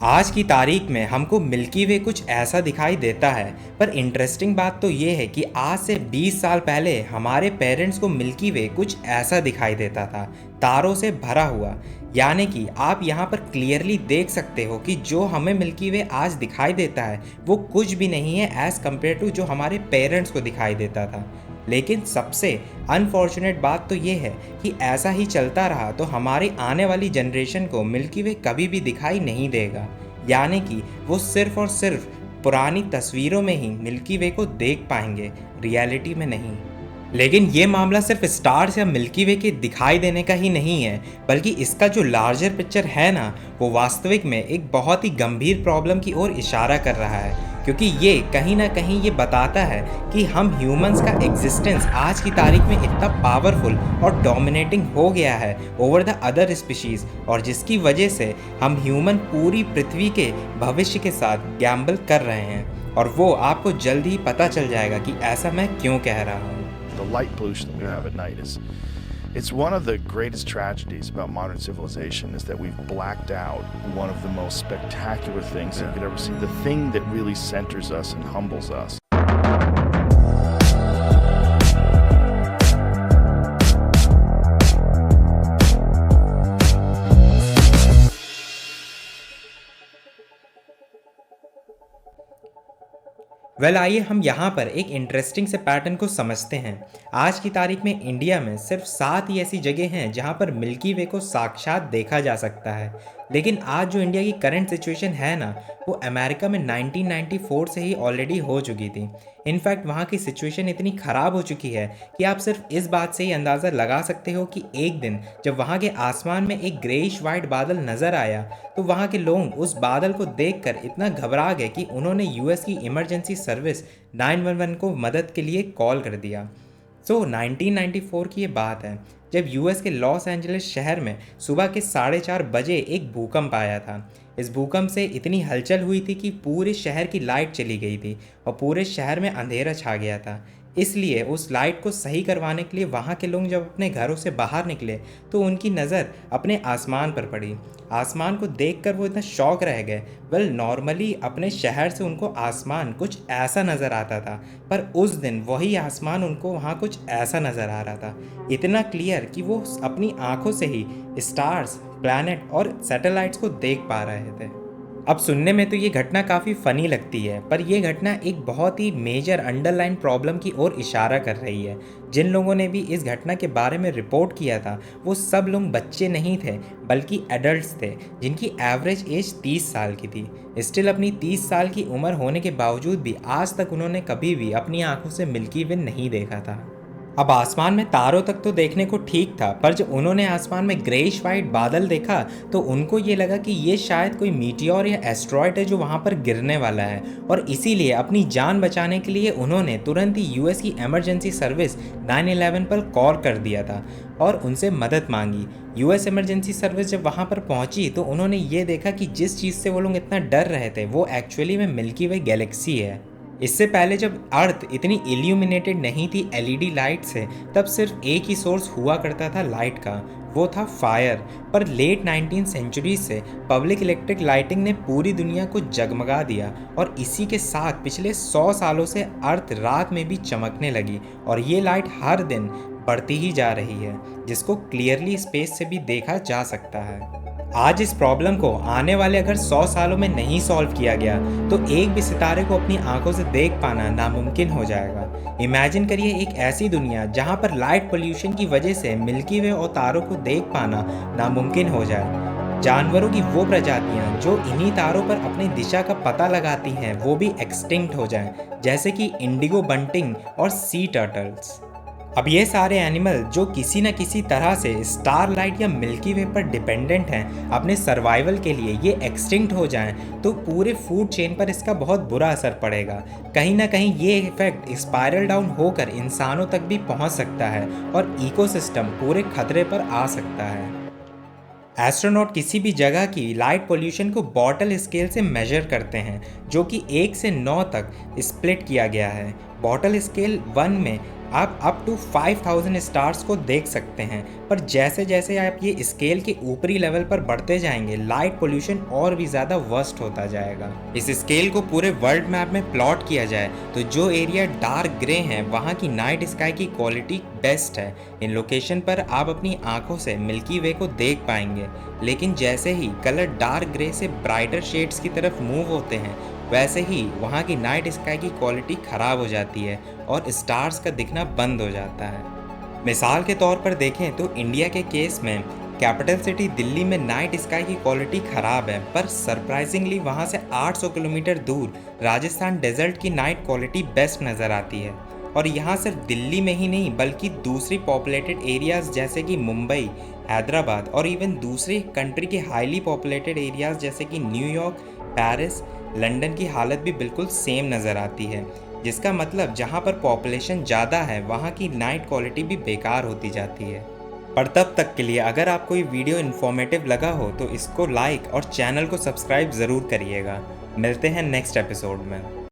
आज की तारीख में हमको मिल्की वे कुछ ऐसा दिखाई देता है। पर इंटरेस्टिंग बात तो ये है कि आज से 20 साल पहले हमारे पेरेंट्स को मिल्की वे कुछ ऐसा दिखाई देता था, तारों से भरा हुआ। यानी कि आप यहाँ पर क्लियरली देख सकते हो कि जो हमें मिल्की वे आज दिखाई देता है वो कुछ भी नहीं है एज़ कम्पेयर टू जो हमारे पेरेंट्स को दिखाई देता था। लेकिन सबसे अनफॉर्चुनेट बात तो ये है कि ऐसा ही चलता रहा तो हमारी आने वाली जनरेशन को मिल्की वे कभी भी दिखाई नहीं देगा। यानी कि वो सिर्फ और सिर्फ पुरानी तस्वीरों में ही मिल्की वे को देख पाएंगे, रियलिटी में नहीं। लेकिन ये मामला सिर्फ स्टार्स या मिल्की वे के दिखाई देने का ही नहीं है, बल्कि इसका जो लार्जर पिक्चर है ना, वो वास्तविक में एक बहुत ही गंभीर प्रॉब्लम की ओर इशारा कर रहा है। क्योंकि ये कहीं ना कहीं ये बताता है कि हम ह्यूमंस का एग्जिस्टेंस आज की तारीख में इतना पावरफुल और डोमिनेटिंग हो गया है ओवर द अदर स्पीशीज़, और जिसकी वजह से हम ह्यूमन पूरी पृथ्वी के भविष्य के साथ गैम्बल कर रहे हैं। और वो आपको जल्द ही पता चल जाएगा कि ऐसा मैं क्यों कह रहा हूँ। The light pollution that we have at night it's one of the greatest tragedies about modern civilization is that we've blacked out one of the most spectacular things that you could ever see, the thing that really centers us and humbles us. आइए हम यहाँ पर एक interesting से pattern को समझते हैं। आज की तारीख में इंडिया में सिर्फ 7 ही ऐसी जगह हैं जहाँ पर मिल्की वे को साक्षात देखा जा सकता है। लेकिन आज जो इंडिया की करंट सिचुएशन है ना, वो अमेरिका में 1994 से ही ऑलरेडी हो चुकी थी। इनफैक्ट वहाँ की सिचुएशन इतनी ख़राब हो चुकी है कि आप सिर्फ इस बात से ही अंदाज़ा लगा सकते हो कि एक दिन जब वहाँ के आसमान में एक ग्रेइश वाइट बादल नज़र आया तो वहाँ के लोग उस बादल को देखकर इतना घबरा गए कि उन्होंने यूएस की इमरजेंसी सर्विस 911 को मदद के लिए कॉल कर दिया। 1994 की ये बात है जब यूएस के लॉस एंजलिस शहर में सुबह के 4:30 बजे एक भूकंप आया था। इस भूकंप से इतनी हलचल हुई थी कि पूरे शहर की लाइट चली गई थी और पूरे शहर में अंधेरा छा गया था। इसलिए उस लाइट को सही करवाने के लिए वहाँ के लोग जब अपने घरों से बाहर निकले तो उनकी नज़र अपने आसमान पर पड़ी। आसमान को देखकर वो इतना शॉक रह गए। नॉर्मली अपने शहर से उनको आसमान कुछ ऐसा नज़र आता था, पर उस दिन वही आसमान उनको वहाँ कुछ ऐसा नज़र आ रहा था, इतना क्लियर कि वो अपनी आँखों से ही स्टार्स, प्लैनेट और सैटेलाइट्स को देख पा रहे थे। अब सुनने में तो ये घटना काफ़ी फ़नी लगती है, पर यह घटना एक बहुत ही मेजर अंडरलाइन प्रॉब्लम की ओर इशारा कर रही है। जिन लोगों ने भी इस घटना के बारे में रिपोर्ट किया था वो सब लोग बच्चे नहीं थे बल्कि एडल्ट्स थे, जिनकी एवरेज एज 30 साल की थी। स्टिल अपनी 30 साल की उम्र होने के बावजूद भी आज तक उन्होंने कभी भी अपनी आंखों से मिल्की वे नहीं देखा था। अब आसमान में तारों तक तो देखने को ठीक था, पर जब उन्होंने आसमान में ग्रेइश वाइट बादल देखा तो उनको ये लगा कि ये शायद कोई मीटियोर या एस्ट्रॉयड है जो वहाँ पर गिरने वाला है, और इसीलिए अपनी जान बचाने के लिए उन्होंने तुरंत ही यूएस की इमरजेंसी सर्विस 911 पर कॉल कर दिया था और उनसे मदद मांगी। यूएस इमरजेंसी सर्विस जब वहाँ पर पहुँची तो उन्होंने ये देखा कि जिस चीज़ से वो लोग इतना डर रहे थे वो एक्चुअली में मिल्की वे गैलेक्सी है। इससे पहले जब अर्थ इतनी इल्यूमिनेटेड नहीं थी एलईडी लाइट से, तब सिर्फ एक ही सोर्स हुआ करता था लाइट का, वो था फायर। पर लेट 19th सेंचुरी से पब्लिक इलेक्ट्रिक लाइटिंग ने पूरी दुनिया को जगमगा दिया, और इसी के साथ पिछले 100 सालों से अर्थ रात में भी चमकने लगी, और ये लाइट हर दिन बढ़ती ही जा रही है, जिसको क्लियरली स्पेस से भी देखा जा सकता है। आज इस प्रॉब्लम को आने वाले अगर 100 सालों में नहीं सॉल्व किया गया तो एक भी सितारे को अपनी आंखों से देख पाना नामुमकिन हो जाएगा। इमेजिन करिए एक ऐसी दुनिया जहां पर लाइट पोल्यूशन की वजह से मिल्की वे और तारों को देख पाना नामुमकिन हो जाए। जानवरों की वो प्रजातियां जो इन्हीं तारों पर अपनी दिशा का पता लगाती हैं वो भी एक्सटिंक्ट हो जाएं, जैसे कि इंडिगो बंटिंग और सी टर्टल्स। अब ये सारे एनिमल जो किसी न किसी तरह से स्टारलाइट या मिल्की वे पर डिपेंडेंट हैं अपने सर्वाइवल के लिए, ये एक्सटिंक्ट हो जाएं तो पूरे फूड चेन पर इसका बहुत बुरा असर पड़ेगा। कहीं ना कहीं ये इफेक्ट स्पाइरल डाउन होकर इंसानों तक भी पहुंच सकता है और इकोसिस्टम पूरे खतरे पर आ सकता है। एस्ट्रोनॉट किसी भी जगह की लाइट पोल्यूशन को बॉटल स्केल से मेजर करते हैं, जो कि 1 से 9 तक स्प्लिट किया गया है। बॉटल स्केल 1 में आप अप टू 5000 स्टार्स को देख सकते हैं। पर जैसे जैसे आप ये स्केल के ऊपरी लेवल पर बढ़ते जाएंगे, लाइट पोल्यूशन और भी ज़्यादा वर्स्ट होता जाएगा। इस स्केल को पूरे वर्ल्ड मैप में प्लॉट किया जाए तो जो एरिया डार्क ग्रे है वहाँ की नाइट स्काई की क्वालिटी बेस्ट है। इन लोकेशन पर आप अपनी आंखों से मिल्की वे को देख पाएंगे, लेकिन जैसे ही कलर डार्क ग्रे से ब्राइटर शेड्स की तरफ मूव होते हैं, वैसे ही वहाँ की नाइट स्काई की क्वालिटी ख़राब हो जाती है और स्टार्स का दिखना बंद हो जाता है। मिसाल के तौर पर देखें तो इंडिया के केस में कैपिटल सिटी दिल्ली में नाइट स्काई की क्वालिटी ख़राब है, पर सरप्राइजिंगली वहाँ से 800 किलोमीटर दूर राजस्थान डेजर्ट की नाइट क्वालिटी बेस्ट नज़र आती है। और यहाँ सिर्फ दिल्ली में ही नहीं बल्कि दूसरी पॉपुलेटेड एरियाज़ जैसे कि मुंबई, हैदराबाद और इवन दूसरी कंट्री के हाईली पॉपुलेटेड एरियाज़ जैसे कि न्यूयॉर्क, पेरिस, लंदन की हालत भी बिल्कुल सेम नज़र आती है। जिसका मतलब जहाँ पर पॉपुलेशन ज़्यादा है वहाँ की नाइट क्वालिटी भी बेकार होती जाती है। पर तब तक के लिए अगर आपको ये वीडियो इन्फॉर्मेटिव लगा हो तो इसको लाइक और चैनल को सब्सक्राइब ज़रूर करिएगा। मिलते हैं नेक्स्ट एपिसोड में।